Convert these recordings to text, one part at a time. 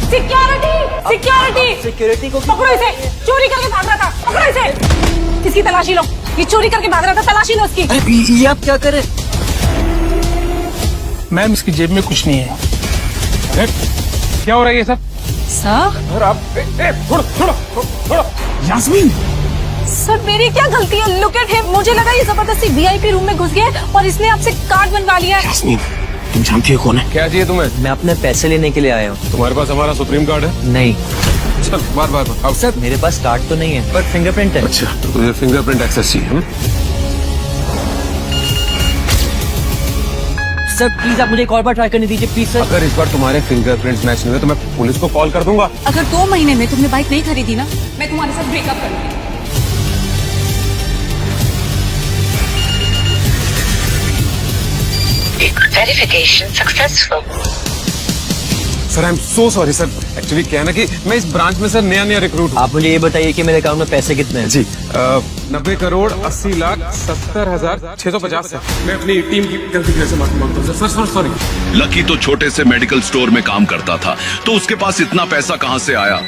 Security security security को पकड़ो इसे, चोरी करके भाग रहा था, पकड़ो इसे। इसकी तलाशी लो, ये चोरी करके भाग रहा था, तलाशी लो इसकी। ये आप क्या करें? मैम इसकी जेब में कुछ नहीं है। अरे क्या हो रहा है ये सब? सर सर आप थोड़ा यास्मीन, सर मेरी क्या गलती है? लुक एट हिम, मुझे लगा ये जबरदस्ती वीआईपी रूम में घुस गया है और इसने आपसे कार्ड बनवा लिया है। यास्मीन तुम जानती हो कौन है? क्या चाहिए तुम्हें? मैं अपने पैसे लेने के लिए आया हूँ। तुम्हारे पास हमारा सुप्रीम कार्ड है? नहीं चल बार बार आओ। सर मेरे पास कार्ड तो नहीं है पर फिंगरप्रिंट है। अच्छा तो तुझे फिंगरप्रिंट एक्सेस चाहिए? सर प्लीज आप मुझे एक और बार ट्राई करने दीजिए प्लीज सर। अगर इस बार तुम्हारे फिंगरप्रिंट्स मैच नहीं हुए तो मैं पुलिस को कॉल कर दूंगा। अगर 2 महीने में तुमने बाइक नहीं खरीदी ना, मैं तुम्हारे साथ ब्रेकअप करूंगी। Verification successful. Sir I am so sorry sir, actually क्या है ना कि मैं इस ब्रांच में सर नया रिक्रूट हूँ। आप मुझे ये बताइए कि मेरे अकाउंट में पैसे कितने हैं? जी 90 करोड़ 80 लाख 70,650 सर। मैं अपनी टीम की गलती की वजह से माफी मांगता हूँ सर। सॉरी। लकी तो छोटे से मेडिकल स्टोर में काम करता था, तो उसके पास इतना पैसा कहां से आया?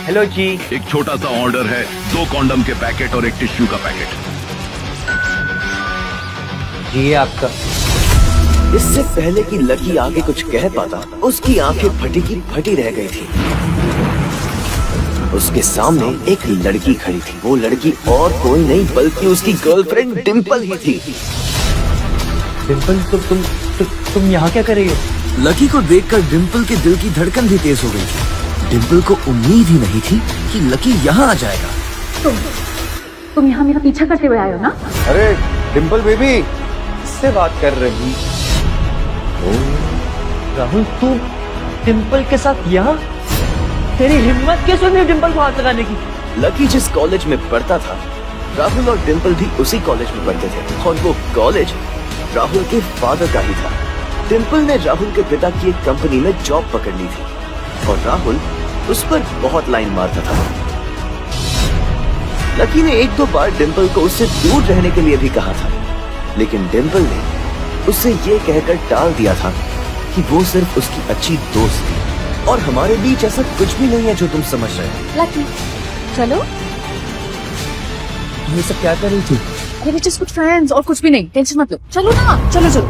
हेलो जी। एक छोटा सा ऑर्डर है, 2 कॉन्डम के पैकेट और एक टिश्यू का पैकेट। ये आपका। इससे पहले कि लकी आगे कुछ कह पाता, उसकी आंखें फटी की फटी रह गई थी। उसके सामने एक लड़की खड़ी थी। वो लड़की और कोई नहीं बल्कि उसकी गर्लफ्रेंड डिंपल ही थी। डिम्पल तुम यहाँ क्या कर रही हो? लकी को देखकर डिंपल के दिल की धड़कन भी तेज हो गई थी। डिंपल को उम्मीद ही नहीं थी कि लकी यहाँ आ जाएगा। तुम यहाँ मेरा पीछा करते हुए आए हो ना? अरे डिंपल बेबी, किससे बात कर रही? राहुल तू डिम्पल के साथ यहाँ? तेरी हिम्मत कैसे हुई डिम्पल को हाथ लगाने की? लकी जिस कॉलेज में पढ़ता था, राहुल और डिंपल भी उसी कॉलेज में पढ़ते थे और वो कॉलेज राहुल के फादर का ही था। डिंपल ने राहुल के पिता की एक कंपनी में जॉब पकड़ ली थी और राहुल उस पर बहुत लाइन मारता था। लकी ने 1-2 बार डिंपल को उससे दूर रहने के लिए भी कहा था, लेकिन डिंपल ने उससे ये कहकर टाल दिया था कि वो सिर्फ उसकी अच्छी दोस्त थी और हमारे बीच ऐसा कुछ भी नहीं है जो तुम समझ रहे हो। लकी चलो। ये सब क्या कर रही थी? अरे जस्ट कुछ फ्रेंड्स और कुछ भी नहीं, टेंशन मत लो। चलो ना, चलो।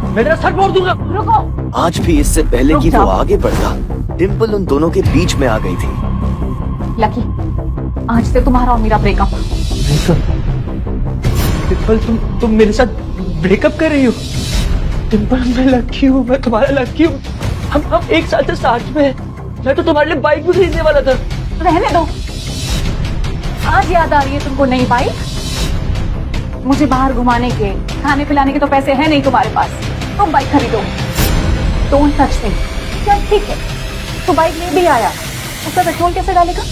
मैं तेरा सर फोड़ दूंगा। रुको। आज भी इससे पहले कि वो आगे बढ़ता, डिंपल उन दोनों के बीच में आ गई थी। लकी आज से तुम्हारा और मेरा ब्रेकअप। डिम्पल तुम मेरे साथ ब्रेकअप कर रही हो? डिम्पल मैं लकी हूँ, मैं तुम्हारा लकी हूँ। हम 1 साल से साथ में हैं। मैं तो तुम्हारे लिए बाइक भी खरीदने वाला था। रहने दो। आज याद आ रही है तुमको नई बाइक? मुझे बाहर घुमाने के, खाने पिलाने के तो पैसे हैं नहीं तुम्हारे पास। तुम बाइक खरीदो। Don't touch me. क्या ठीक है, तो बाइक ले भी आया, उसका पेट्रोल कैसे डालेगा?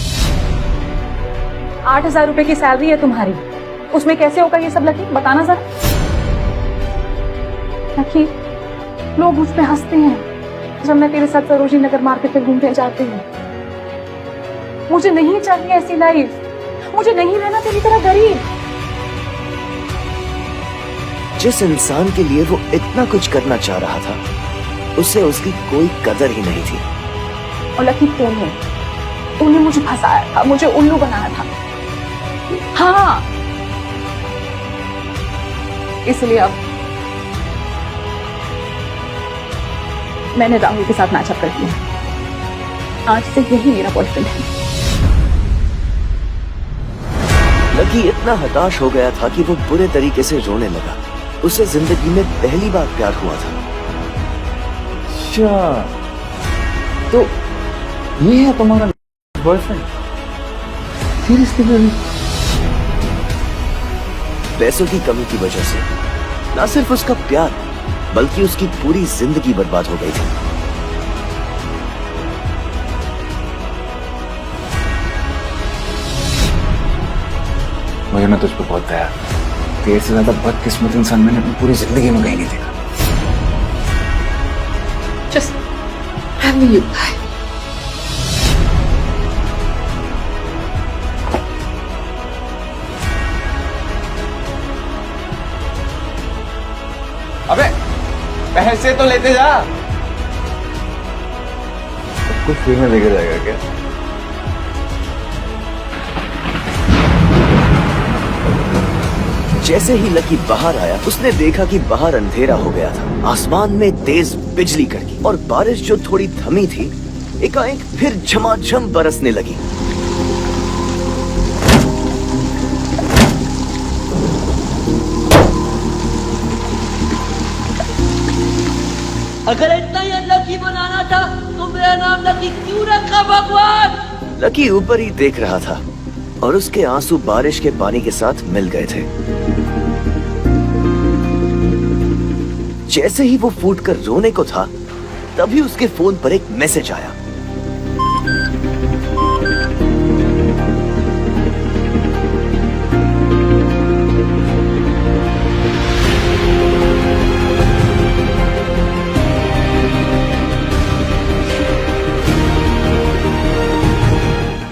8,000 रुपए की सैलरी है तुम्हारी, उसमें कैसे होगा ये सब? लकी बताना जरा। लकी लोग मुझ पे हंसते हैं जब मैं तेरे साथ सरोजिनी नगर मार्केट पे घूमने जाती हूँ। मुझे नहीं चाहिए ऐसी लाइफ, मुझे नहीं रहना तेरी तरह गरीब। जिस इंसान के लिए वो इतना कुछ करना चाह रहा था, उसे उसकी कोई कदर ही नहीं थी। और लकी तूने मुझे फंसाया था, मुझे उल्लू बनाया था। हाँ इसलिए अब मैंने राहुल के साथ मैचअप कर दिया। आज से यही मेरा बॉयफ्रेंड है। लकी इतना हताश हो गया था कि वो बुरे तरीके से रोने लगा। उसे जिंदगी में पहली बार प्यार हुआ था। अच्छा तो ये है तुम्हारा बॉयफ्रेंड? सीरियसली? पैसों की कमी की वजह से न सिर्फ उसका प्यार बल्कि उसकी पूरी जिंदगी बर्बाद हो गई थी। मुझे ना तुझ पे बहुत दया। तेरे से ज्यादा बदकिस्मत इंसान मैंने अपनी पूरी जिंदगी में कहीं नहीं देखा। Just have you. अबे पैसे तो लेते जा। कुछ फ्री में देखा जाएगा क्या? जैसे ही लकी बाहर आया उसने देखा कि बाहर अंधेरा हो गया था। आसमान में तेज बिजली कड़की और बारिश जो थोड़ी थमी थी एकाएक फिर झमाझम बरसने लगी। अगर इतना ही लकी बनाना था तो मेरा नाम लकी क्यों रखा भगवान? लकी ऊपर ही देख रहा था और उसके आंसू बारिश के पानी के साथ मिल गए थे। जैसे ही वो फूटकर रोने को था तभी उसके फोन पर एक मैसेज आया।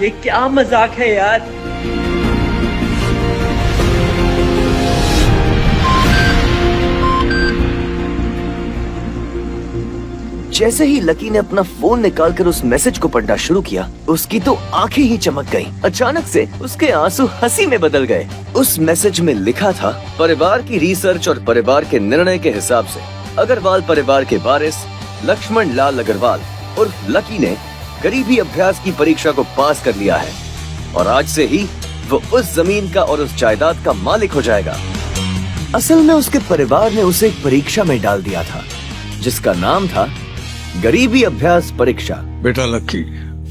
ये क्या मजाक है यार? जैसे ही लकी ने अपना फोन निकालकर उस मैसेज को पढ़ना शुरू किया उसकी तो आंखें ही चमक गईं। अचानक से उसके आंसू हंसी में बदल गए। उस मैसेज में लिखा था, परिवार की रिसर्च और परिवार के निर्णय के हिसाब से अग्रवाल परिवार के वारिस लक्ष्मण लाल अग्रवाल और लकी ने गरीबी अभ्यास की परीक्षा को पास कर लिया है और आज से ही वो उस जमीन का और उस जायदाद का मालिक हो जाएगा। असल में उसके परिवार ने उसे एक परीक्षा में डाल दिया था जिसका नाम था गरीबी अभ्यास परीक्षा। बेटा लकी,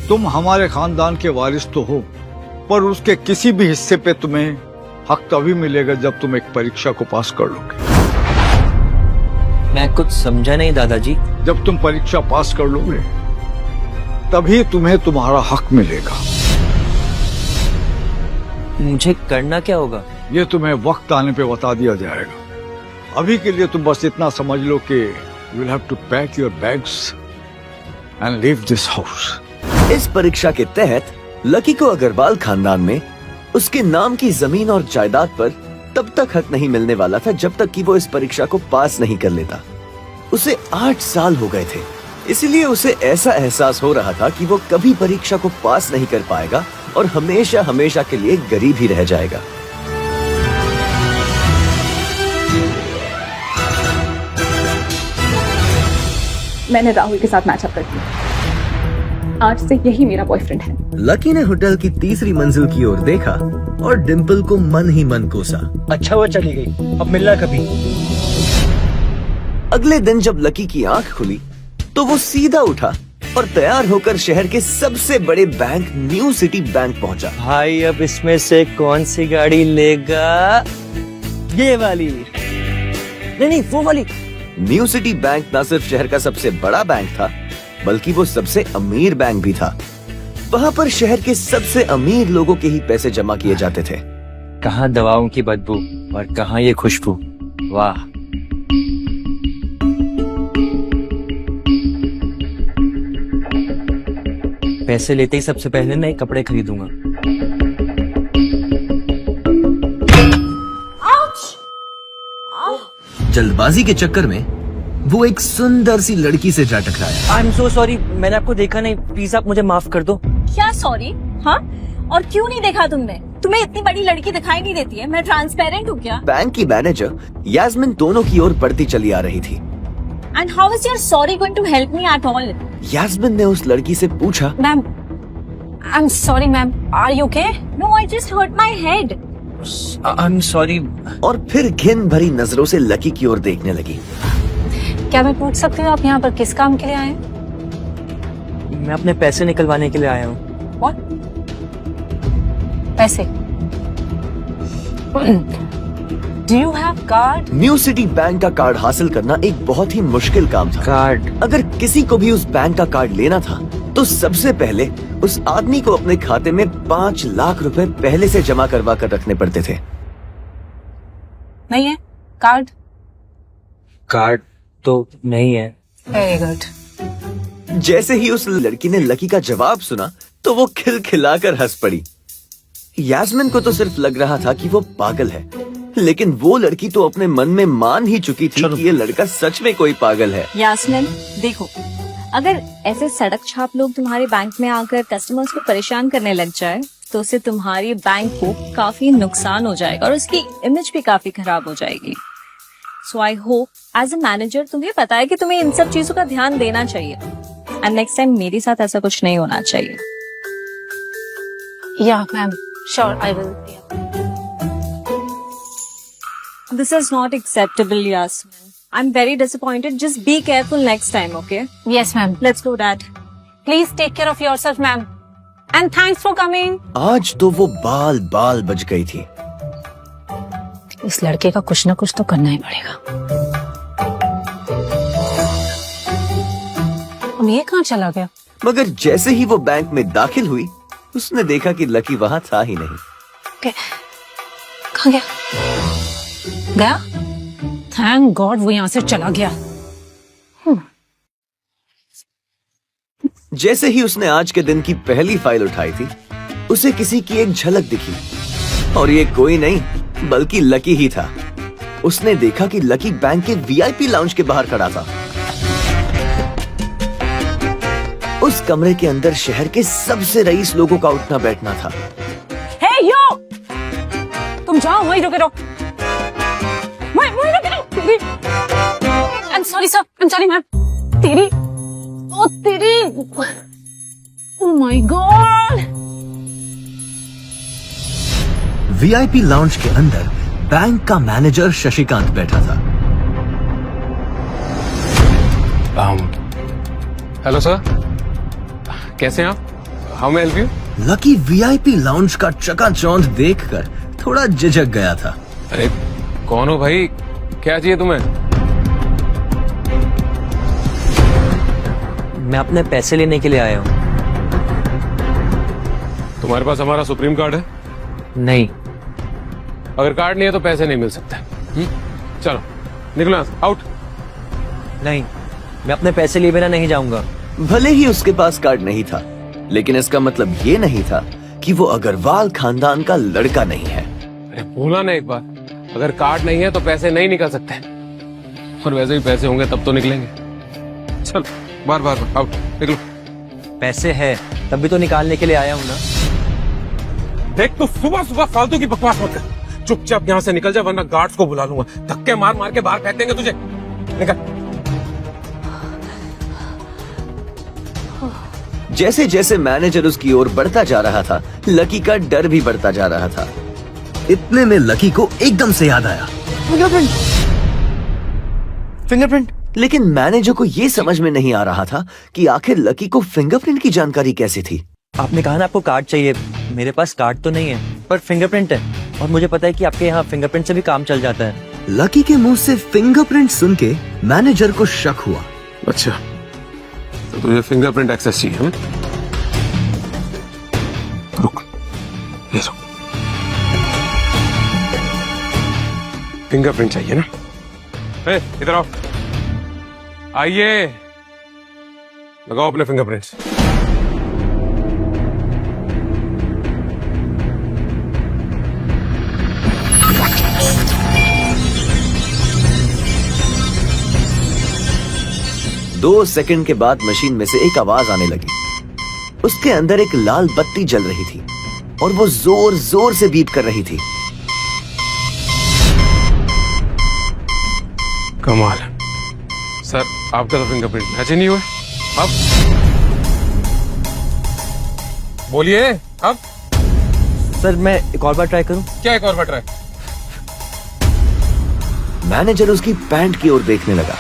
तुम हमारे खानदान के वारिस तो हो, पर उसके किसी भी हिस्से पे तुम्हें हक तभी मिलेगा जब तुम एक परीक्षा को पास कर लोगे। मैं कुछ समझा नहीं दादाजी। जब तुम परीक्षा पास कर लोगे तभी तुम्हें तुम्हारा हक मिलेगा। मुझे करना क्या होगा? ये तुम्हें वक्त आने पे बता दिया जाएगा। अभी के लिए तुम बस इतना समझ लो कि you will have to pack your bags and leave this house. इस परीक्षा के तहत लकी को अग्रवाल खानदान में उसके नाम की जमीन और जायदाद पर तब तक हक नहीं मिलने वाला था जब तक कि वो इस परीक्षा को पास नहीं कर लेता। उसे 8 साल हो गए थे, इसलिए उसे ऐसा एहसास हो रहा था कि वो कभी परीक्षा को पास नहीं कर पाएगा और हमेशा हमेशा के लिए गरीब ही रह जाएगा। मैंने राहुल के साथ मैचअप कर दिया। आज से यही मेरा बॉयफ्रेंड है। लकी ने होटल की तीसरी मंजिल की ओर देखा और डिम्पल को मन ही मन कोसा। अच्छा वो चली गई, अब मिलना कभी। अगले दिन जब लकी की आंख खुली तो वो सीधा उठा और तैयार होकर शहर के सबसे बड़े बैंक न्यू सिटी बैंक पहुंचा। भाई अब इसमें से कौन सी गाड़ी लेगा? ये वाली? नहीं वो वाली। न्यू सिटी बैंक न सिर्फ शहर का सबसे बड़ा बैंक था बल्कि वो सबसे अमीर बैंक भी था। वहाँ पर शहर के सबसे अमीर लोगों के ही पैसे जमा किए जाते थे। कहाँ दवाओं की बदबू और कहाँ ये खुशबू। वाह। पैसे लेते ही सबसे पहले नए कपड़े खरीदूंगा। जल्दबाजी के चक्कर में वो एक सुंदर सी लड़की से जा टकराया। आई एम सो सॉरी, मैंने आपको देखा नहीं, प्लीज आप मुझे माफ कर दो। क्या सॉरी? हाँ, और क्यों नहीं देखा तुमने? तुम्हें इतनी बड़ी लड़की दिखाई नहीं देती है? मैं ट्रांसपेरेंट हूँ क्या? बैंक की मैनेजर यास्मिन दोनों की ओर बढ़ती चली आ रही थी। And how is your sorry going to help me at all? Yasmin ने उस लड़की से पूछा, ma'am, I am sorry ma'am, are you okay? No, I just hurt my head. I am sorry. और फिर घिन भरी नजरों से लकी की ओर देखने लगी। क्या मैं पूछ सकती हूँ आप यहाँ पर किस काम के लिए आए हैं? मैं अपने पैसे निकलवाने के लिए आया हूँ। What? पैसे? Do you have card? New city bank का कार्ड हासिल करना एक बहुत ही मुश्किल काम था। कार्ड? अगर किसी को भी उस बैंक का कार्ड लेना था तो सबसे पहले उस आदमी को अपने खाते में 5 लाख रुपए पहले से जमा करवा कर रखने पड़ते थे। नहीं है कार्ड? कार्ड तो नहीं है। Very good. जैसे ही उस लड़की ने लकी का जवाब सुना तो वो खिलखिलाकर हंस पड़ी। यास्मिन को तो सिर्फ लग रहा था कि वो पागल है, लेकिन वो लड़की तो अपने मन में मान ही चुकी थी कि ये लड़का सच में कोई पागल है। यास्मिन देखो, अगर ऐसे सड़क छाप लोग तुम्हारे बैंक में आकर कस्टमर्स को परेशान करने लग जाए तो उससे तुम्हारी बैंक को काफी नुकसान हो जाएगा और उसकी इमेज भी काफी खराब हो जाएगी। So I hope as a manager तुम्हें पता है कि तुम्हें इन सब चीजों का ध्यान देना चाहिए एंड नेक्स्ट टाइम मेरे साथ ऐसा कुछ नहीं होना चाहिए। या ma'am, sure I will. This is not acceptable, Yasmin. I'm very disappointed. Just be careful next time, okay? Yes, ma'am. Let's go, Dad. Please take care of yourself, ma'am. And thanks for coming. आज तो वो बाल बाल बच गई थी। इस लड़के का कुछ ना कुछ तो करना ही पड़ेगा। अब ये कहाँ चला गया? मगर जैसे ही वो बैंक में दाखिल हुई, उसने देखा कि लकी वहाँ था ही नहीं। कहाँ गया? गया? थैंक गॉड वो यहाँ से चला गया। जैसे ही उसने आज के दिन की पहली फाइल उठाई थी, उसे किसी की एक झलक दिखी और ये कोई नहीं बल्कि लकी ही था। उसने देखा कि लकी बैंक के वीआईपी लाउंज के बाहर खड़ा था। उस कमरे के अंदर शहर के सबसे रईस लोगों का उठना बैठना था। हे यो! तुम जाओ, वहीं रुके रहो। वहीं रुके रहो। I'm sorry sir, I'm sorry ma'am. तेरी, ओ तेरी, oh my God! VIP lounge के अंदर बैंक का मैनेजर शशिकांत बैठा था। हेलो सर, कैसे हैं आप? How may help you? Lucky VIP lounge का चकाचौंध देखकर थोड़ा झिझक गया था। अरे कौन हो भाई, क्या चाहिए तुम्हें? मैं अपने पैसे लेने के लिए आया हूँ। तुम्हारे पास हमारा सुप्रीम कार्ड है? नहीं। अगर कार्ड नहीं है तो पैसे नहीं मिल सकते। चलो निकलो यहाँ से, आउट। नहीं, मैं अपने पैसे लिए बिना नहीं जाऊंगा। भले ही उसके पास कार्ड नहीं था, लेकिन इसका मतलब ये नहीं था कि वो अग्रवाल खानदान का लड़का नहीं है। अरे बोला ना एक बार, अगर कार्ड नहीं है तो पैसे नहीं निकल सकते, और वैसे भी पैसे होंगे तब तो निकलेंगे। चलो बार बार आउट, निकलो। पैसे है तब भी तो निकालने के लिए आया हूँ ना। देख तू सुबह सुबह फालतू की बकवास मत कर, चुपचाप यहाँ से निकल जा वरना गार्ड्स को बुला लूंगा, धक्के मार मार के बाहर फेंक देंगे तुझे। निकल। जैसे जैसे मैनेजर उसकी ओर बढ़ता जा रहा था, लकी का डर भी बढ़ता जा रहा था। इतने में लकी को एकदम से याद आया, फिंगरप्रिंट। लेकिन मैनेजर को ये समझ में नहीं आ रहा था कि आखिर लकी को फिंगरप्रिंट की जानकारी कैसे थी। आपने कहा ना आपको कार्ड चाहिए, मेरे पास कार्ड तो नहीं है पर फिंगरप्रिंट है, और मुझे पता है कि आपके यहाँ फिंगरप्रिंट से भी काम चल जाता है। लकी के मुंह से फिंगरप्रिंट सुन के मैनेजर को शक हुआ। अच्छा तो तुझे फिंगरप्रिंट एक्सेस चाहिए? रुक, ये रुक। फिंगरप्रिंट चाहिए ना? ए, इधर आओ, आइए, लगाओ अपने फिंगरप्रिंट्स। दो सेकंड के बाद मशीन में से एक आवाज आने लगी। उसके अंदर एक लाल बत्ती जल रही थी और वो जोर जोर से बीप कर रही थी। कमाल है सर, आपका तो फिंगरप्रिंट मैच ही नहीं हुआ। अब बोलिए, अब सर मैं एक और बार ट्राई करूं? क्या एक और बार ट्राई? मैनेजर उसकी पैंट की ओर देखने लगा।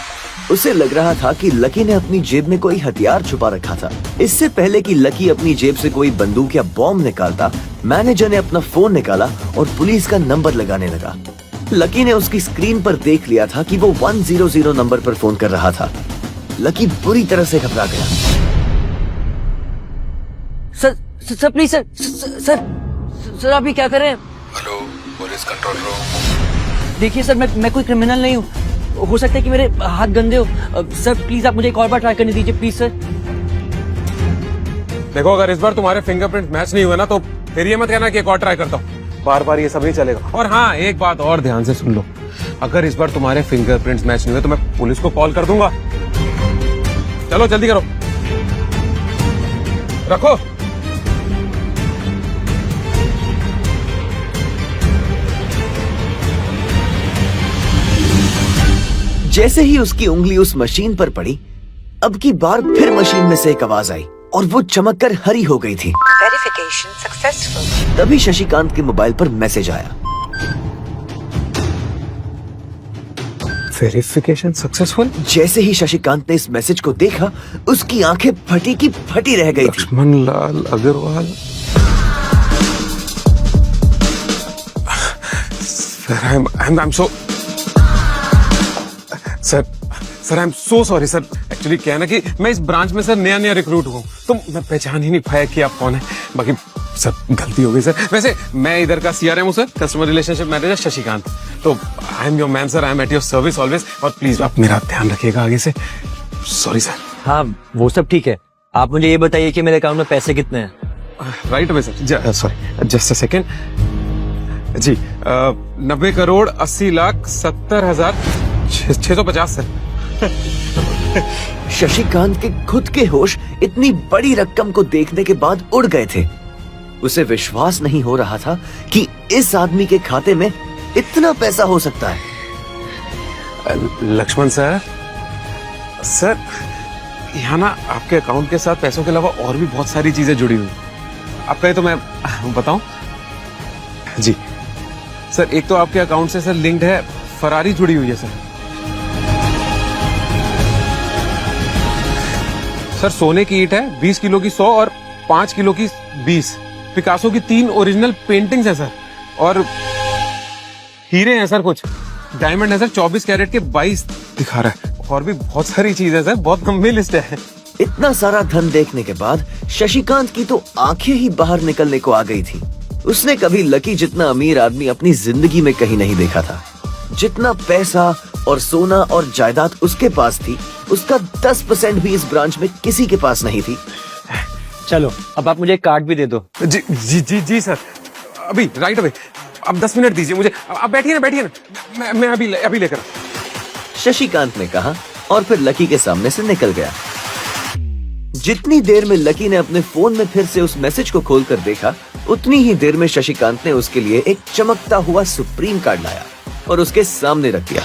उसे लग रहा था कि लकी ने अपनी जेब में कोई हथियार छुपा रखा था। इससे पहले कि लकी अपनी जेब से कोई बंदूक या बॉम्ब निकालता, मैनेजर ने अपना फोन निकाला और पुलिस का नंबर लगाने लगा। लकी ने उसकी स्क्रीन पर देख लिया था कि वो 100 नंबर पर फोन कर रहा था। लकी बुरी तरह से घबरा गया। सर प्लीज सर आप ये क्या कर रहे हैं? Hello, police control room. देखिए सर, मैं कोई क्रिमिनल नहीं हूँ, हो सकता है कि मेरे हाथ गंदे हो। सर प्लीज आप मुझे एक और बार ट्राई करने दीजिए प्लीज सर। देखो अगर इस बार तुम्हारे फिंगरप्रिंट मैच नहीं हुए ना तो फिर ये मत कहना कि एक और ट्राई करता हूँ। बार बार ये सब नहीं चलेगा। और हाँ, एक बात और ध्यान से सुन लो, अगर इस बार तुम्हारे फिंगरप्रिंट्स मैच नहीं हुए तो मैं पुलिस को कॉल कर दूंगा। चलो जल्दी करो। रखो। जैसे ही उसकी उंगली उस मशीन पर पड़ी, अब की बार फिर मशीन में से एक आवाज आई और वो चमककर हरी हो गई थी। Verification successful. तभी शशिकांत के मोबाइल पर मैसेज आया। Verification successful. जैसे ही शशिकांत ने इस मैसेज को देखा, उसकी आंखें फटी की फटी रह गई थी। Lakshman Lal Agarwal. Sir I'm so sir I am so sorry sir. Actually क्या है ना कि मैं इस ब्रांच में सर नया रिक्रूट हूँ, तो मैं पहचान ही नहीं पाया कि आप कौन है। बाकी सर गलती हो गई सर। वैसे मैं इधर का CRM हूँ sir, customer relationship manager Shashikant. तो I am your man sir, I am at your service always. और प्लीज आप मेरा ध्यान रखिएगा आगे से। Sorry sir. हाँ वो सब ठीक है, आप मुझे ये बताइए कि मेरे अकाउंट में पैसे कितने हैं। Right away sir. Sorry just a second जी। 90 करोड़ 80 लाख 70,650 सर। शशिकांत के खुद के होश इतनी बड़ी रकम को देखने के बाद उड़ गए थे। उसे विश्वास नहीं हो रहा था कि इस आदमी के खाते में इतना पैसा हो सकता है। लक्ष्मण सर, सर यहाँ ना आपके अकाउंट के साथ पैसों के अलावा और भी बहुत सारी चीजें जुड़ी हुई। आप कहे तो मैं बताऊं? जी सर, एक तो आपके अकाउंट से सर लिंक्ड है फरारी जुड़ी हुई है सर। सर सोने की ईंट है 20 किलो की 100 और 5 किलो की 20। पिकासो की 3 ओरिजिनल पेंटिंग्स है सर। और हीरे हैं सर, कुछ डायमंड है सर 24 कैरेट के 22 दिखा रहा है। और भी बहुत सारी चीजें सर, बहुत लंबी लिस्ट है। इतना सारा धन देखने के बाद शशिकांत की तो आंखें ही बाहर निकलने को आ गई थी। उसने कभी लकी जितना अमीर आदमी अपनी जिंदगी में कहीं नहीं देखा था। जितना पैसा और सोना और जायदाद उसके पास थी, उसका 10% भी इस ब्रांच में किसी के पास नहीं थी। चलो अब आप मुझे एक कार्ड भी दे दो। जी जी जी जी सर, अभी राइट अवे। अब 10 मिनट दीजिए मुझे। आप बैठिए ना, मैं अभी लेकर। शशिकांत ने कहा और फिर लकी के सामने से निकल गया। जितनी देर में लकी ने अपने फोन में फिर से उस मैसेज को खोलकर देखा, उतनी ही देर में शशिकांत ने उसके लिए एक चमकता हुआ सुप्रीम कार्ड लाया और उसके सामने रख दिया।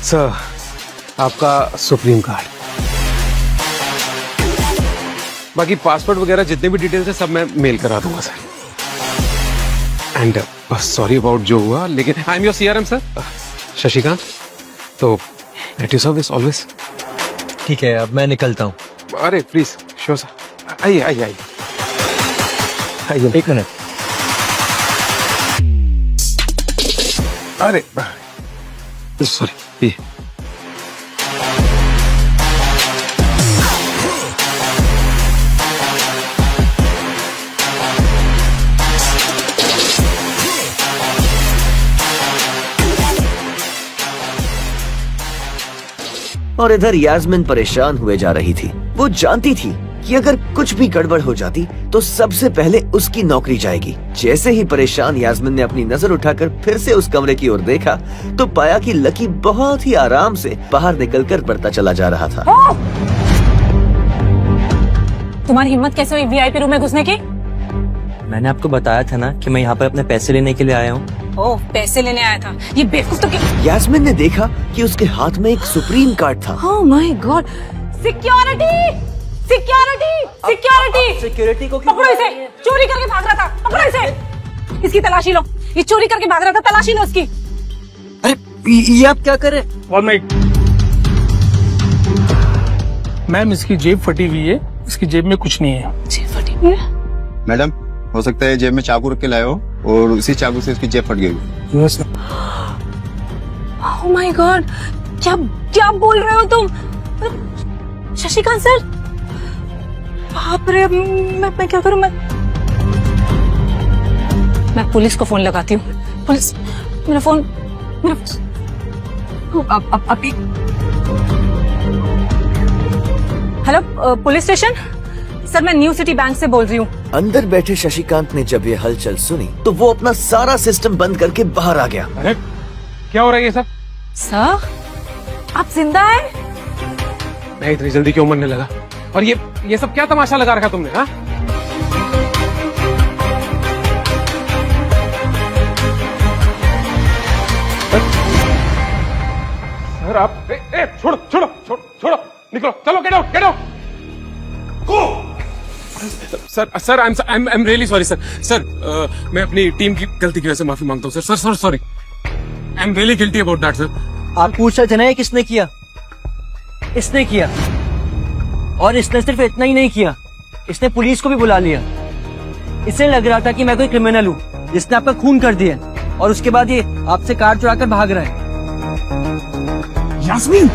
सर आपका सुप्रीम कार्ड। बाकी पासवर्ड वगैरह जितने भी डिटेल्स है सब मैं मेल करा दूंगा सर। एंड सॉरी अबाउट जो हुआ, लेकिन आई am your CRM sir Shashikant. तो एट योर सर्विस ऑलवेज। ठीक है, अब मैं निकलता हूँ। अरे प्लीज श्योर सर। आइए। एक मिनट। अरे सॉरी। और इधर यास्मिन परेशान हुए जा रही थी। वो जानती थी कि अगर कुछ भी गड़बड़ हो जाती तो सबसे पहले उसकी नौकरी जाएगी। जैसे ही परेशान यास्मिन ने अपनी नजर उठाकर फिर से उस कमरे की ओर देखा, तो पाया कि लकी बहुत ही आराम से बाहर निकलकर बढ़ता चला जा रहा था। तुम्हारी हिम्मत कैसे हुई VIP रूम में घुसने की? मैंने आपको बताया था ना कि मैं यहाँ पर अपने पैसे लेने के लिए आया हूँ। ओह, पैसे लेने आया था। ये बेवकूफ तो यास्मिन ने देखा कि उसके हाथ में एक सुप्रीम कार्ड था। Oh my God. सिक्योरिटी को पकड़ो इसे। चोरी करके भाग रहा था, पकड़ो इसे। इसकी तलाशी लो। ये चोरी करके भाग रहा था, तलाशी लो इसकी। अरे ये आप क्या कर रहे हैं? ऑल राइट मैम, इसकी जेब फटी हुई है। इसकी जेब में कुछ नहीं है। जेब फटी हुई है? मैडम हो सकता है जेब में चाकू रख के लाए हो और उसी चाकू से इसकी जेब फट गई। Yes sir. Oh my God, क्या बोल रहे हो तुम? शशिकांत सर, बाप रे, मैं क्या करूं? मैं पुलिस को फोन लगाती हूँ। पुलिस, मेरा फोन अभी। हेलो पुलिस स्टेशन सर, मैं न्यू सिटी बैंक से बोल रही हूँ। अंदर बैठे शशिकांत ने जब ये हलचल सुनी तो वो अपना सारा सिस्टम बंद करके बाहर आ गया। अरे क्या हो रहा है ये सब? सर आप जिंदा हैं? मैं इतनी जल्दी क्यों मरने लगा? और ये सब क्या तमाशा लगा रखा तुमने? हाँ सर आप छोड़ो छोड़ो छोड़ो छोड़ो निकलो चलो get out go sir I am really sorry sir sir मैं अपनी टीम की गलती की वजह से माफी मांगता हूँ sir sorry I am really guilty about that sir. आप पूछ रहे थे ना ये किसने किया? इसने किया, और इसने सिर्फ इतना ही नहीं किया, इसने पुलिस को भी बुला लिया। इसे लग रहा था कि मैं कोई क्रिमिनल हूँ जिसने आपका खून कर दिया, और उसके बाद ये आपसे कार चुरा कर भाग रहा है। यास्मीन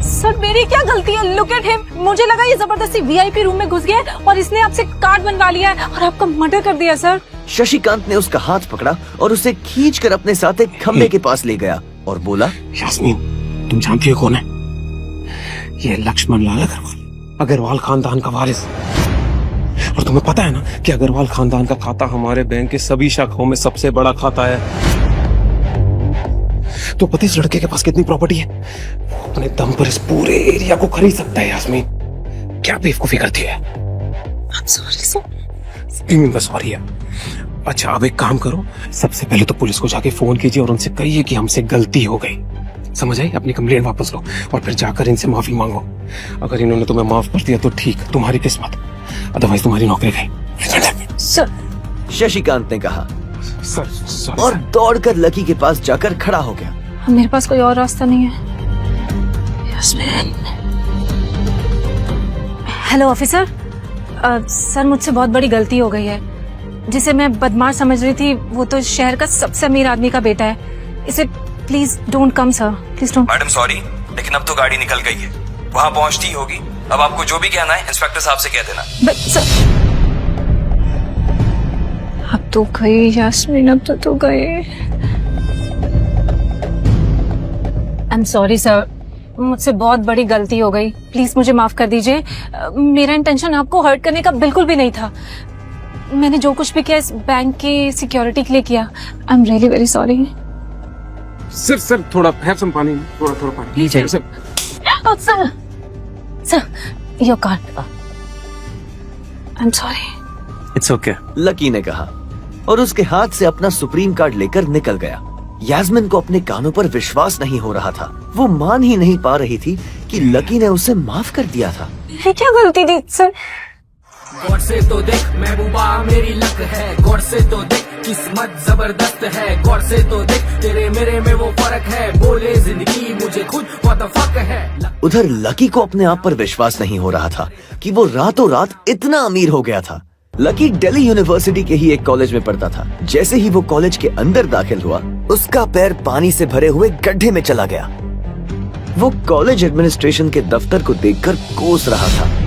सर मेरी क्या गलती है? लुक एट हिम, मुझे लगा ये जबरदस्ती वीआईपी रूम में घुस गया है और इसने आपसे कार्ड बनवा लिया है और आपका मर्डर कर दिया सर। शशिकांत ने उसका हाथ पकड़ा और उसे खींचकर अपने साथ एक खंबे के पास ले गया और बोला, यास्मीन तुम जानती हो कौन है? ये लक्ष्मण लाल अग्रवाल खानदान का वारिस। और तुम्हें पता है ना कि अग्रवाल खानदान का खाता हमारे बैंक के सभी शाखाओं में सबसे बड़ा खाता है। तो पति इस लड़के के पास कितनी प्रॉपर्टी है? वो अपने दम पर इस पूरे एरिया को खरीद सकता है। यास्मीन क्या बेवकूफी करती है? सॉरी है। अच्छा अब एक काम करो, सबसे पहले तो पुलिस को जाके फोन कीजिए और उनसे कहिए कि हमसे गलती हो गई। समझ आई? अपनी कंप्लेंट वापस लो और फिर जाकर इनसे माफी मांगो। अगर इन्होंने तुम्हें माफ कर दिया तो ठीक, तुम्हारी किस्मत, अदरवाइज तुम्हारी नौकरी गई। सर, शशिकांत ने कहा सर और दौड़कर लकी के पास जाकर खड़ा हो गया। मेरे पास कोई और रास्ता नहीं है। हेलो ऑफिसर, सर मुझसे बहुत बड़ी गलती हो गई है। जिसे मैं बदमाश समझ रही थी वो तो शहर का सबसे अमीर आदमी का बेटा है। इसे please don't come sir, please don't. Madam sorry, लेकिन अब तो गाड़ी निकल गई है, वहाँ पहुँचती होगी। अब आपको जो भी कहना है इंस्पेक्टर साहब से कह देना। बट सर अब तो गई यास्मीन, अब तो गए। आई एम सॉरी सर, मुझसे बहुत बड़ी गलती हो गई, प्लीज मुझे माफ कर दीजिए। मेरा इंटेंशन आपको हर्ट करने का बिल्कुल भी नहीं था। मैंने जो कुछ भी किया इस बैंक की सिक्योरिटी के लिए किया। I am really very sorry. Sir थोड़ा हैव सम पानी, थोड़ा पानी please sir. Sir your card. I am sorry. It's okay. Lucky ने कहा और उसके हाथ से अपना सुप्रीम कार्ड लेकर निकल गया। यास्मीन को अपने कानों पर विश्वास नहीं हो रहा था। वो मान ही नहीं पा रही थी कि लकी ने उसे माफ कर दिया था। मेरी क्या गलती थी सर? गौर से तो देख महबूबा मेरी लक है, गौर से तो देख किस्मत जबरदस्त है, गौर से तो देख तेरे मेरे में वो फर्क है, बोले जिंदगी मुझे खुद व्हाट द फक है। उधर लकी को अपने आप पर विश्वास नहीं हो रहा था कि वो रातों रात इतना अमीर हो गया था। लकी दिल्ली यूनिवर्सिटी के ही एक कॉलेज में पढ़ता था। जैसे ही वो कॉलेज के अंदर दाखिल हुआ, उसका पैर पानी से भरे हुए गड्ढे में चला गया। वो कॉलेज एडमिनिस्ट्रेशन के दफ्तर को देखकर कोस रहा था।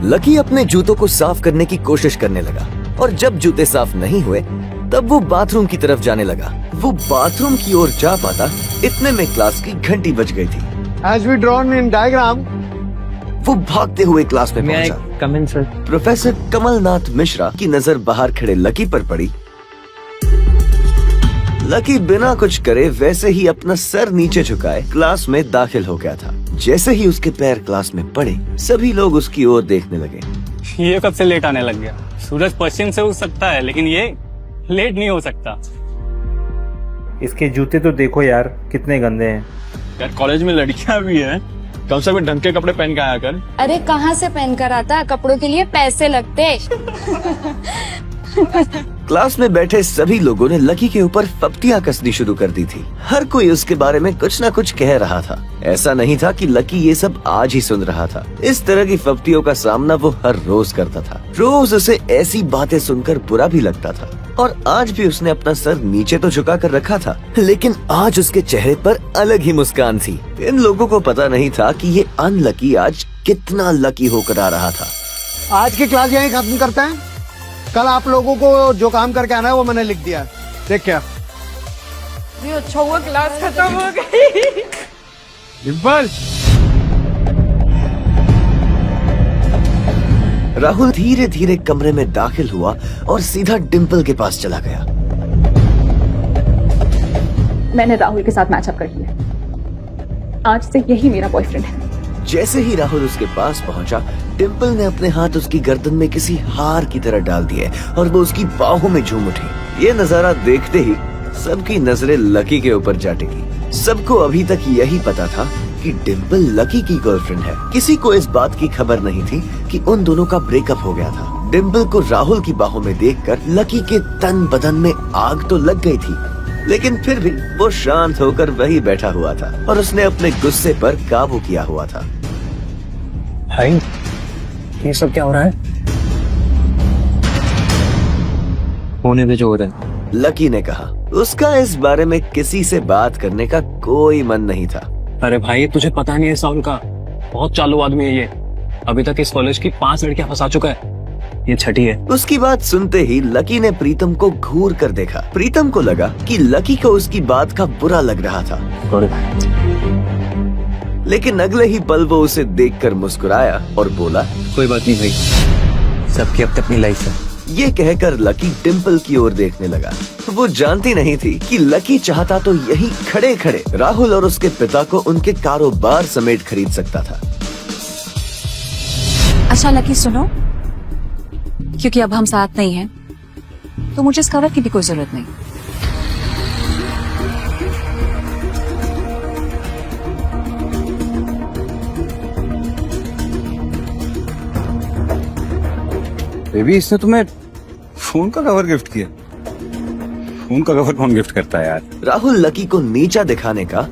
लकी अपने जूतों को साफ करने की कोशिश करने लगा और जब जूते साफ नहीं हुए तब वो बाथरूम की तरफ जाने लगा। वो बाथरूम की ओर जा पाता इतने में क्लास की घंटी बज गई थी। As we drawn in diagram, वो भागते हुए क्लास में पहुंचा। कम इन सर। प्रोफेसर कमलनाथ मिश्रा की नजर बाहर खड़े लकी पर पड़ी। लकी बिना कुछ करे वैसे ही अपना सर नीचे झुकाए क्लास में दाखिल हो गया था। जैसे ही उसके पैर क्लास में पड़े, सभी लोग उसकी ओर देखने लगे। ये कब से लेट आने लग गया? सूरज पश्चिम से उग सकता है लेकिन ये लेट नहीं हो सकता। इसके जूते तो देखो यार कितने गंदे हैं। यार कॉलेज में लड़कियां भी हैं, कम से कम ढंग के कपड़े पहन के आया कर। अरे कहाँ से पहन कर आता, कपड़ों के लिए पैसे लगते। क्लास में बैठे सभी लोगों ने लकी के ऊपर फप्तियां कसनी शुरू कर दी थी। हर कोई उसके बारे में कुछ न कुछ कह रहा था। ऐसा नहीं था कि लकी ये सब आज ही सुन रहा था। इस तरह की फप्तियों का सामना वो हर रोज करता था। रोज उसे ऐसी बातें सुनकर बुरा भी लगता था और आज भी उसने अपना सर नीचे तो झुका कर रखा था, लेकिन आज उसके चेहरे पर अलग ही मुस्कान थी। इन लोगों को पता नहीं था कि ये अनलकी आज कितना लकी होकर आ रहा था। आज की क्लास यहीं खत्म करते हैं। कल आप लोगों को जो काम करके आना है वो मैंने लिख दिया। Take care. अच्छा हुआ क्लास खत्म हो गई। डिम्पल। राहुल धीरे धीरे कमरे में दाखिल हुआ और सीधा डिम्पल के पास चला गया। मैंने राहुल के साथ मैचअप कर लिया। आज से यही मेरा बॉयफ्रेंड है। जैसे ही राहुल उसके पास पहुंचा, डिम्पल ने अपने हाथ उसकी गर्दन में किसी हार की तरह डाल दिए और वो उसकी बाहों में झूम उठी। ये नजारा देखते ही सबकी नजरें लकी के ऊपर जा टिकी। सबको अभी तक यही पता था कि डिम्पल लकी की गर्लफ्रेंड है। किसी को इस बात की खबर नहीं थी कि उन दोनों का ब्रेकअप हो गया था। डिम्पल को राहुल की बाहों में देखकर लकी के तन बदन में आग तो लग गई थी, लेकिन फिर भी वो शांत होकर वही बैठा हुआ था और उसने अपने गुस्से पर काबू किया हुआ था। भाई, ये सब क्या हो रहा है? होने दे जो हो रहा है। लकी ने कहा। उसका इस बारे में किसी से बात करने का कोई मन नहीं था। अरे भाई, तुझे पता नहीं है साउल का, बहुत चालू आदमी है ये। अभी तक इस कॉलेज की 5 लड़कियां फंसा चुका है, ये छठी है। उसकी बात सुनते ही लकी ने प्रीतम को घूर कर देखा। प्रीतम को लगा कि लकी को उसकी बात का बुरा लग रहा था, लेकिन अगले ही पल वो उसे देखकर मुस्कुराया और बोला, कोई बात नहीं भाई, सबकी अपनी लाइफ है। ये कहकर लकी डिम्पल की ओर देखने लगा। वो जानती नहीं थी कि लकी चाहता तो यही खड़े खड़े राहुल और उसके पिता को उनके कारोबार समेत खरीद सकता था। अच्छा लकी सुनो, क्योंकि अब हम साथ नहीं हैं, तो मुझे इस कवर की भी कोई जरूरत नहीं। बेबी, इसने तुम्हें फोन का कवर गिफ्ट किया? फोन का कवर कौन गिफ्ट करता है यार? राहुल लकी को नीचा दिखाने का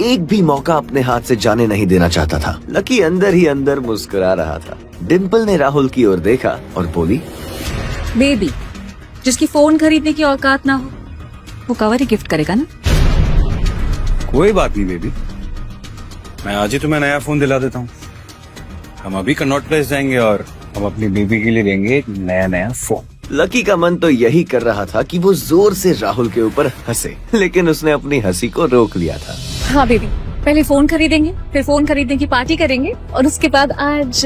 एक भी मौका अपने हाथ से जाने नहीं देना चाहता था। लकी अंदर ही अंदर मुस्कुरा रहा था। डिम्पल ने राहुल की ओर देखा और बोली, बेबी, जिसकी फोन खरीदने की औकात ना हो, वो कवर ही गिफ्ट करेगा ना? कोई बात नहीं बेबी, मैं आज ही तुम्हें नया फोन दिला देता हूँ। हम अभी कनॉट प्लेस जाएंगे और हम अपनी बेबी के लिए देंगे एक नया फोन। लकी का मन तो यही कर रहा था कि वो जोर से राहुल के ऊपर हंसे, लेकिन उसने अपनी हंसी को रोक लिया था। हाँ बेबी, पहले फोन खरीदेंगे, फिर फोन खरीदने की पार्टी करेंगे, और उसके बाद आज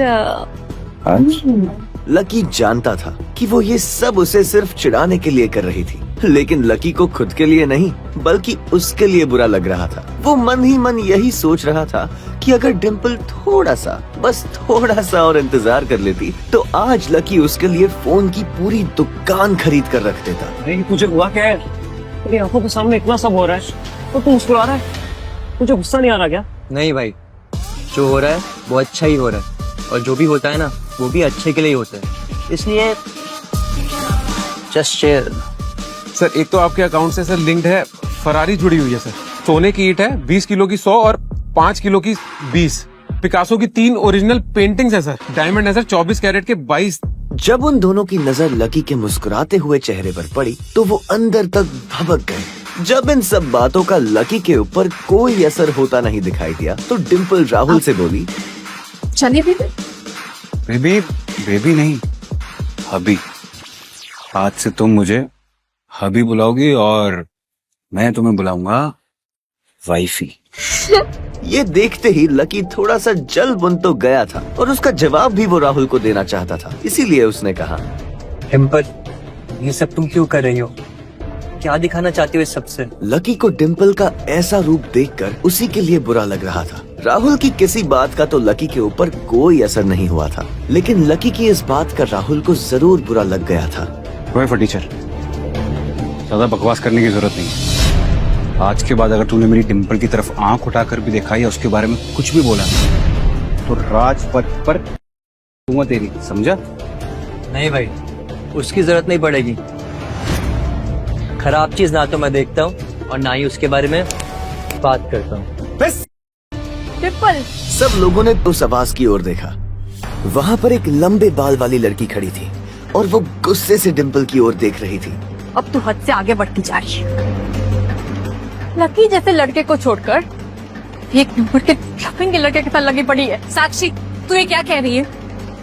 लकी जानता था कि वो ये सब उसे सिर्फ चिढ़ाने के लिए कर रही थी, लेकिन लकी को खुद के लिए नहीं बल्कि उसके लिए बुरा लग रहा था। वो मन ही मन यही सोच रहा था कि अगर डिम्पल थोड़ा सा, बस थोड़ा सा और इंतजार कर लेती तो आज लकी उसके लिए फोन की पूरी दुकान खरीद कर रख देता। अरे तुझे हुआ क्या है? तेरी आंखों के सामने इतना सब हो रहा है तो तू मुस्कुरा रहा है, तुझे गुस्सा नहीं आ रहा क्या? नहीं भाई, जो हो रहा है वो अच्छा ही हो रहा है, और जो भी होता है ना वो भी अच्छे के लिए ही होता है, इसलिए जस्ट शेयर। सर एक तो आपके अकाउंट से सर लिंक्ड है फरारी जुड़ी हुई है सर। सोने की ईंट है 20 किलो की 100 और 5 किलो की 20। पिकासो की 3 ओरिजिनल पेंटिंग्स है सर। डायमंड है सर 24 कैरेट के 22। जब उन दोनों की नजर लकी के मुस्कुराते हुए चेहरे पर पड़ी तो वो अंदर तक भभक गए। जब इन सब बातों का लकी के ऊपर कोई असर होता नहीं दिखाई दिया तो डिम्पल राहुल से बोली, चलिए बेबी, बेबी नहीं, हबी। आज से तुम मुझे हबी बुलाओगी और मैं तुम्हें बुलाऊंगा वाइफी। ये देखते ही लकी थोड़ा सा जल बुन तो गया था और उसका जवाब भी वो राहुल को देना चाहता था, इसीलिए उसने कहा, डिम्पल, ये सब तुम क्यों कर रही हो? क्या दिखाना चाहती हो इस सबसे? लकी को डिम्पल का ऐसा रूप देखकर उसी के लिए बुरा लग रहा था। राहुल की किसी बात का तो लकी के ऊपर कोई असर नहीं हुआ था, लेकिन लकी की इस बात का राहुल को जरूर बुरा लग गया था। टीचर, ज्यादा बकवास करने की जरूरत नहीं। आज के बाद अगर तूने मेरी डिम्पल की तरफ आंख उठाकर भी देखा या उसके बारे में कुछ भी बोला तो राजपथ पर दूंगा तेरी, समझा? नहीं भाई, उसकी जरूरत नहीं पड़ेगी। खराब चीज ना तो मैं देखता हूँ और ना ही उसके बारे में बात करता हूँ। बस डिम्पल। सब लोगों ने उस आवाज की ओर देखा। वहाँ पर एक लंबे बाल वाली लड़की खड़ी थी और वो गुस्से से डिम्पल की ओर देख रही थी। अब तू हद से आगे बढ़ती जा रही है। लकी जैसे लड़के को छोड़कर एक नंबर के लफंगे लड़के के साथ लगी पड़ी है। साक्षी, तू ये क्या कह रही है?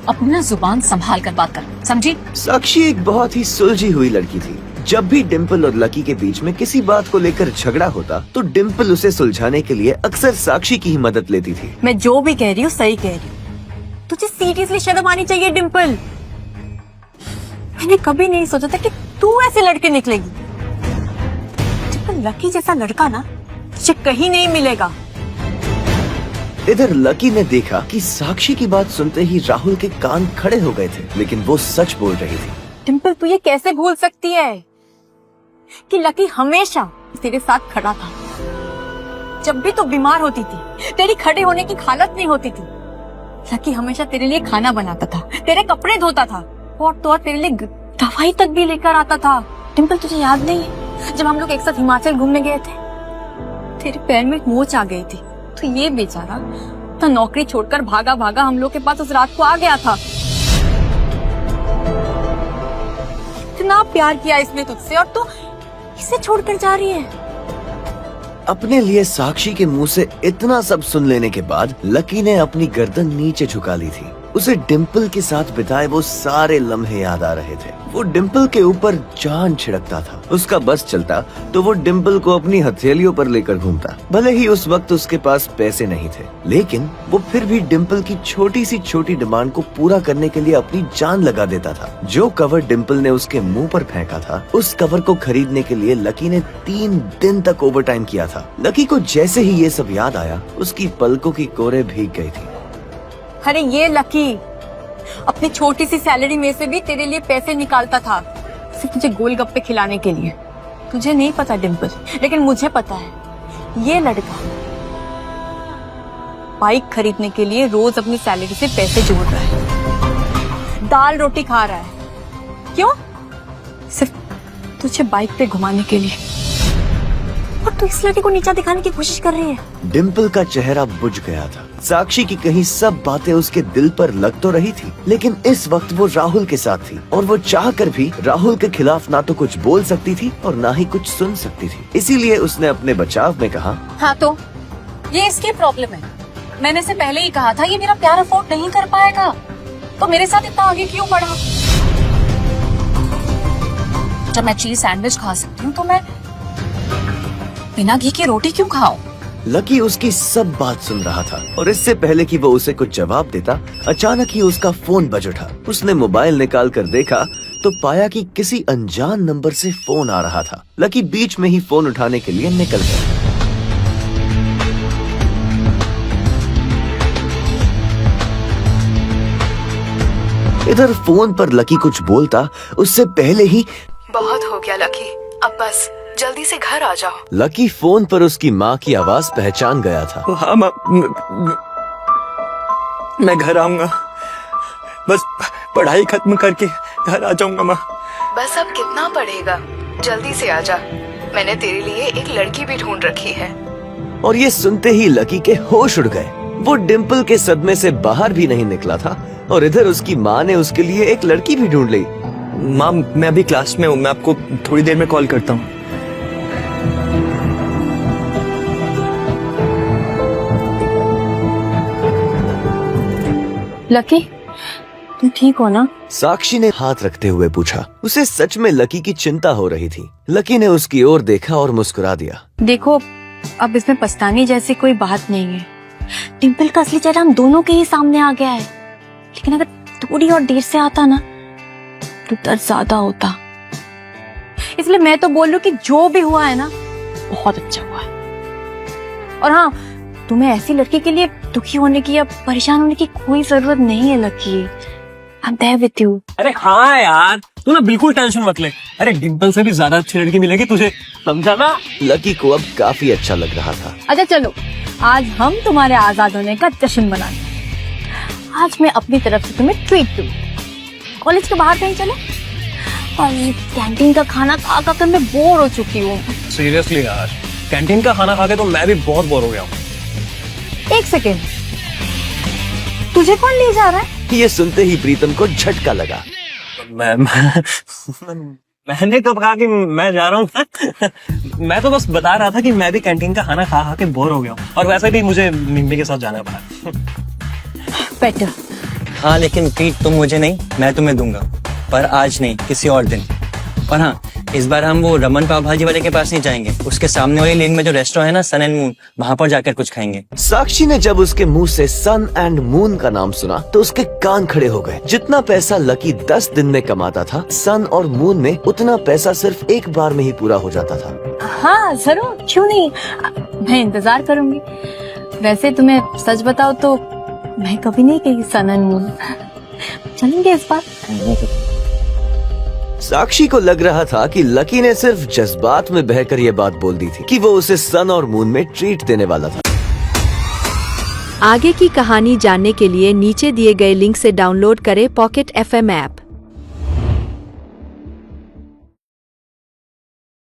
अपना जुबान संभाल कर बात कर, समझी? साक्षी एक बहुत ही सुलझी हुई लड़की थी। जब भी डिम्पल और लकी के बीच में किसी बात को लेकर झगड़ा होता तो डिम्पल उसे सुलझाने के लिए अक्सर साक्षी की ही मदद लेती थी। मैं जो भी कह रही हूँ सही कह रही हूँ। तुझे सीरियसली शर्म आनी चाहिए डिम्पल। मैंने कभी नहीं सोचा था कि तू ऐसे लड़के निकलेगी। डिम्पल, लकी जैसा लड़का ना तुझे कहीं नहीं मिलेगा। इधर लकी ने देखा कि साक्षी की बात सुनते ही राहुल के कान खड़े हो गए थे, लेकिन वो सच बोल रही थी। डिम्पल, तू ये कैसे भूल सकती है कि लकी हमेशा तेरे साथ खड़ा था। जब भी तू बीमार होती थी, तेरी खड़े होने की हालत नहीं होती थी, लकी हमेशा तेरे लिए खाना बनाता था, तेरे कपड़े धोता था और तो और तेरे लिए दवाई तक भी लेकर आता था। डिम्पल, तुझे याद नहीं है जब हम लोग एक साथ हिमाचल घूमने गए थे, तेरे पैर में एक मोच आ गई थी, तो ये बेचारा तो नौकरी छोड़कर भागा भागा हम लोग के पास उस रात को आ गया था। इतना प्यार किया इसने तुझसे और तू इसे छोड़कर जा रही है। अपने लिए साक्षी के मुंह से इतना सब सुन लेने के बाद लकी ने अपनी गर्दन नीचे झुका ली थी। उसे डिम्पल के साथ बिताए वो सारे लम्हे याद आ रहे थे। वो डिम्पल के ऊपर जान छिड़कता था। उसका बस चलता तो वो डिम्पल को अपनी हथेलियों पर लेकर घूमता। भले ही उस वक्त उसके पास पैसे नहीं थे, लेकिन वो फिर भी डिम्पल की छोटी सी छोटी डिमांड को पूरा करने के लिए अपनी जान लगा देता था। जो कवर डिम्पल ने उसके मुंह पर फेंका था, उस कवर को खरीदने के लिए लकी ने 3 दिन तक ओवरटाइम किया था। लकी को जैसे ही ये सब याद आया, उसकी पलकों की कोरे भीग गई थी। अरे ये लकी अपनी छोटी सी सैलरी में से भी तेरे लिए पैसे निकालता था, सिर्फ तुझे गोलगप्पे खिलाने के लिए। तुझे नहीं पता डिम्पल, लेकिन मुझे पता है। ये लड़का बाइक खरीदने के लिए रोज अपनी सैलरी से पैसे जोड़ रहा है, दाल रोटी खा रहा है। क्यों? सिर्फ तुझे बाइक पे घुमाने के लिए। और तू इस लड़के को नीचा दिखाने की कोशिश कर रही है। डिम्पल का चेहरा बुझ गया था। साक्षी की कहीं सब बातें उसके दिल पर लग तो रही थी, लेकिन इस वक्त वो राहुल के साथ थी और वो चाहकर भी राहुल के खिलाफ ना तो कुछ बोल सकती थी और ना ही कुछ सुन सकती थी। इसीलिए उसने अपने बचाव में कहा, हाँ तो ये इसकी प्रॉब्लम है। मैंने इसे पहले ही कहा था ये मेरा प्यार अफोर्ड नहीं कर पाएगा, तो मेरे साथ इतना आगे क्यों बढ़ा? जब मैं चीज सैंडविच खा सकती हूँ तो मैं बिना घी की रोटी क्यों खाऊं? लकी उसकी सब बात सुन रहा था और इससे पहले कि वो उसे कुछ जवाब देता, अचानक ही उसका फोन बज उठा। उसने मोबाइल निकाल कर देखा तो पाया कि किसी अनजान नंबर से फोन आ रहा था। लकी बीच में ही फोन उठाने के लिए निकल गया। इधर फोन पर लकी कुछ बोलता उससे पहले ही, बहुत हो गया लकी, अब बस जल्दी से घर आ जाओ। लकी फोन पर उसकी माँ की आवाज पहचान गया था। हाँ मैं घर आऊंगा, बस पढ़ाई खत्म करके घर आ जाऊंगा माँ। बस अब कितना पढ़ेगा, जल्दी से आ जा। मैंने तेरे लिए एक लड़की भी ढूंढ रखी है। और ये सुनते ही लकी के होश उड़ गए। वो डिम्पल के सदमे से बाहर भी नहीं निकला था और इधर उसकी माँ ने उसके लिए एक लड़की भी ढूंढ ली। माँ मैं अभी क्लास में हूँ, मैं आपको थोड़ी देर में कॉल करता हूँ। लकी, तुम ठीक हो ना? साक्षी ने हाथ रखते हुए पूछा। उसे सच में लकी की चिंता हो रही थी। लकी ने उसकी ओर देखा और मुस्कुरा दिया। देखो, अब इसमें पछताने जैसी कोई बात नहीं है। डिम्पल का असली चेहरा हम दोनों के ही सामने आ गया है, लेकिन अगर थोड़ी और देर से आता ना तो दर्द ज्यादा होता। इसलिए मैं तो बोल रही हूँ कि जो भी हुआ है ना, बहुत अच्छा हुआ है। और हाँ, तुम्हें ऐसी लड़की के लिए दुखी होने की या परेशान होने की कोई जरूरत नहीं है lucky. I'm there with you। अरे हाँ यार, तू ना बिल्कुल टेंशन मत ले। अरे डिम्पल से भी ज्यादा अच्छी लड़की मिलेगी तुझे, समझा ना? लकी को अब काफी अच्छा लग रहा था। अच्छा चलो, आज हम तुम्हारे आजाद होने का जश्न मनाएं। आज मैं अपनी तरफ से तुम्हें ट्रीट दूँ। कॉलेज के बाहर कहीं चले? और ये कैंटीन का खाना खा कर मैं बोर हो चुकी हूँ। सीरियसली यार, कैंटीन का खाना खा के तो मैं भी बहुत बोर हो गया हूँ। एक सेकेंड, तुझे कौन ले जा रहा है? ये सुनते ही प्रीतम को झटका लगा। मैंने कब कहा कि मैं जा रहा हूँ? मैं तो बस बता रहा था कि मैं भी कैंटीन का खाना खा खा के बोर हो गया हूँ, और वैसे भी मुझे मिम्मी के साथ जाना पड़ा। बेटर। हाँ लेकिन ट्रीट तुम मुझे नहीं, मैं तुम्हें दूंगा, पर आज नहीं, किसी और दिन। और हाँ, इस बार हम वो रमन पाव भाजी वाले के पास नहीं जाएंगे, उसके सामने वाली लेन में जो रेस्टोरेंट है ना, सन एंड मून, वहाँ पर जाकर कुछ खाएंगे। साक्षी ने जब उसके मुंह से सन एंड मून का नाम सुना तो उसके कान खड़े हो गए। जितना पैसा लकी 10 दिन में कमाता था, सन और मून में उतना पैसा सिर्फ एक बार में ही पूरा हो जाता था। हाँ जरूर, क्यों नहीं, मैं इंतजार करूंगी। वैसे तुम्हें सच बताओ तो मैं कभी नहीं गई सन एंड मून। चलेंगे इस बार? साक्षी को लग रहा था कि लकी ने सिर्फ जज्बात में बहकर ये बात बोल दी थी कि वो उसे सन और मून में ट्रीट देने वाला था। आगे की कहानी जानने के लिए नीचे दिए गए लिंक से डाउनलोड करें पॉकेट FM ऐप।